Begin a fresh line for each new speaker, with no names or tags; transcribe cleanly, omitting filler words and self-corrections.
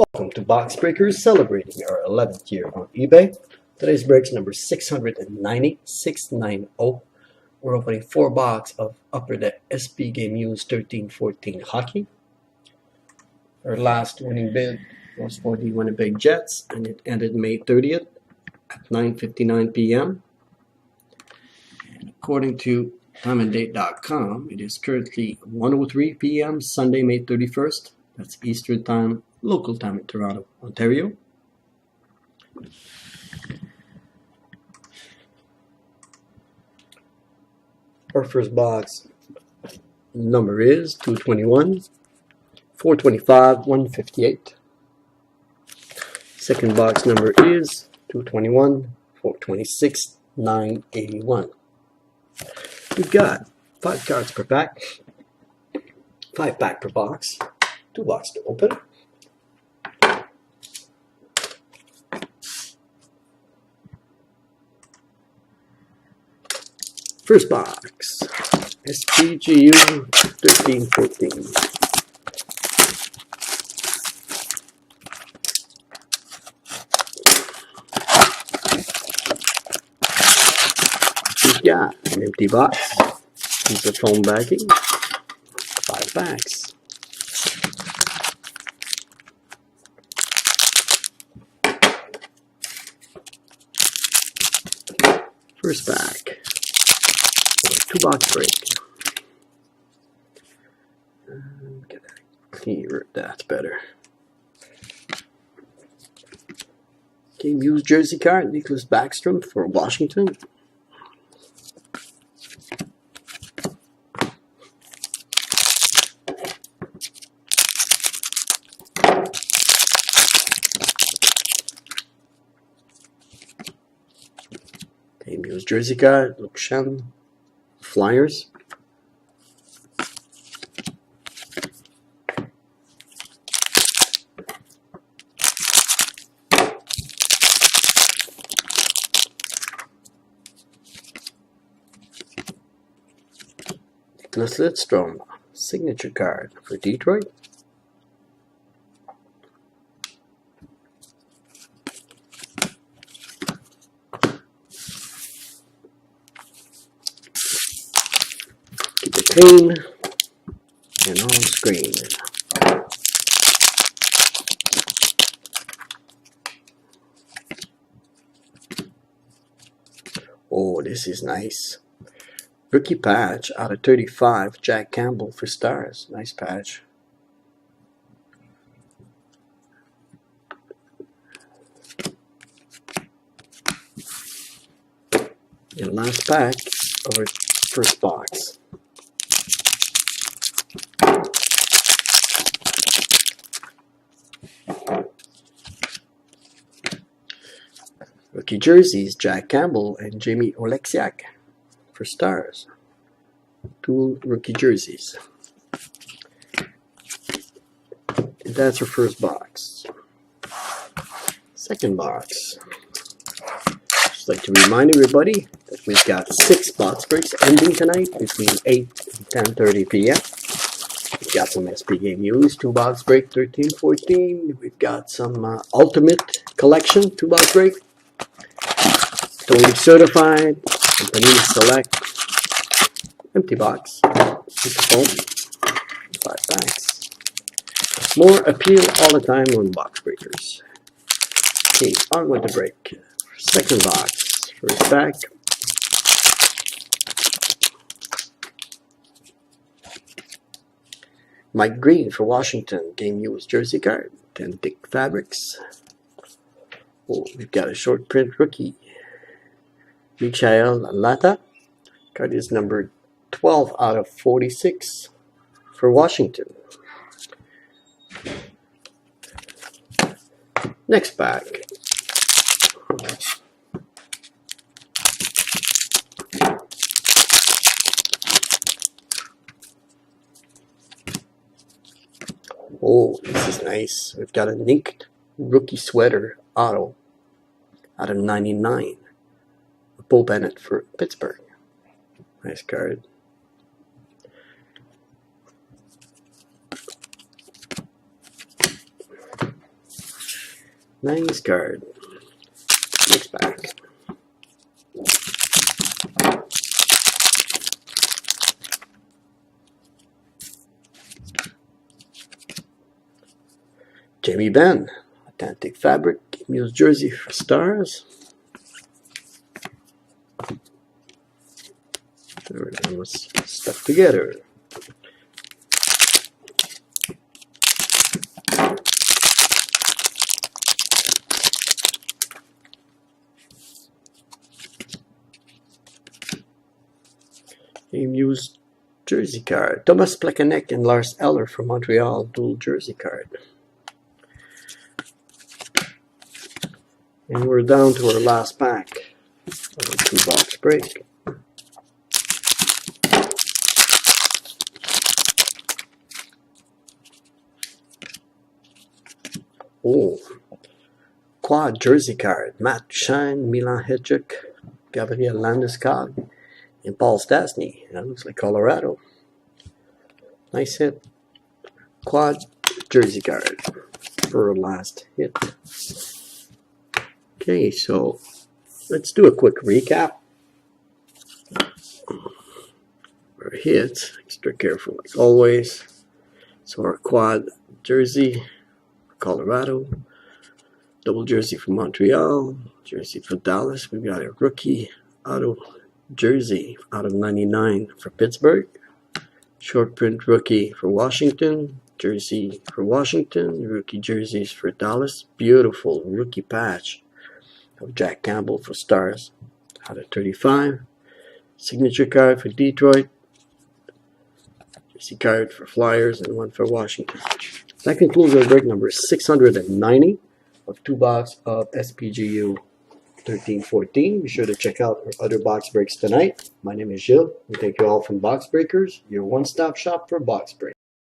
Welcome to Box Breakers, celebrating our 11th year on eBay. Today's break's number 690. We're opening 4 boxes of Upper Deck SP Game Used 13-14 hockey. Our last winning bid was for the Winnipeg Jets, and it ended May 30th at 9:59 p.m. And according to timeanddate.com, it is currently 1:03 p.m. Sunday, May 31st. That's Eastern Time, local time in Toronto, Ontario. Our first box number is 221, 425, 158. Second box number is 221, 426, 981. We've got 5 cards per pack, 5 pack per box, 2 boxes to open. First box, SPGU 13-14. We've got an empty box, piece of foam backing, 5 packs. First pack, 2-box break. Get that clearer, that's better. Game used jersey card, Nicholas Backstrom for Washington. Game used jersey card, Luke Shen, Flyers. Nicholas Lidstrom, signature card for Detroit. Keep it clean and on screen. Oh, this is nice. Rookie patch out of 35, Jack Campbell for Stars. Nice patch. And last pack of our first box. Rookie jerseys, Jack Campbell and Jamie Oleksiak for Stars. 2 rookie jerseys. And that's our first box. Second box. Just like to remind everybody that we've got 6 box breaks ending tonight between 8 and 10:30 p.m. We've got some SP Game Used, 2-box break 13-14. We've got some Ultimate Collection 2-box break. Totally Certified, Panini Select, empty box, piece of foam, 5 packs. More appeal all the time on Box Breakers. Okay, on with the break. Second box, first pack. Mike Green for Washington, game used jersey card, 10 thick fabrics. Oh, we've got a short print rookie. Michael Lata. Card is number 12 out of 46 for Washington. Next pack. Oh, this is nice. We've got a Nick rookie sweater auto out of 99. Bo Bennett for Pittsburgh. Nice card. Nice card. Next pack. Jamie Benn, Authentic Fabric, Muse Jersey for Stars. Everything was stuck together. A Muse Jersey card. Thomas Plekanec and Lars Eller from Montreal, dual jersey card. And we're down to our last pack of a 2-box break. Oh, quad jersey card. Matt Duchene, Milan Hedrick, Gabriel Landeskog, and Paul Stastny. That looks like Colorado. Nice hit. Quad jersey card for our last hit. Okay, so let's do a quick recap. Our hits, extra careful like always. So our quad jersey for Colorado, double jersey for Montreal, jersey for Dallas. We've got a rookie auto jersey out of 99 for Pittsburgh, short print rookie for Washington, jersey for Washington, rookie jerseys for Dallas. Beautiful rookie patch of Jack Campbell for Stars out of 35. Signature card for Detroit. Jersey card for Flyers and one for Washington. That concludes our break number 690 of 2-box of SPGU 1314. Be sure to check out our other box breaks tonight. My name is Gilles. We thank you all from Box Breakers, your one-stop shop for box breaks.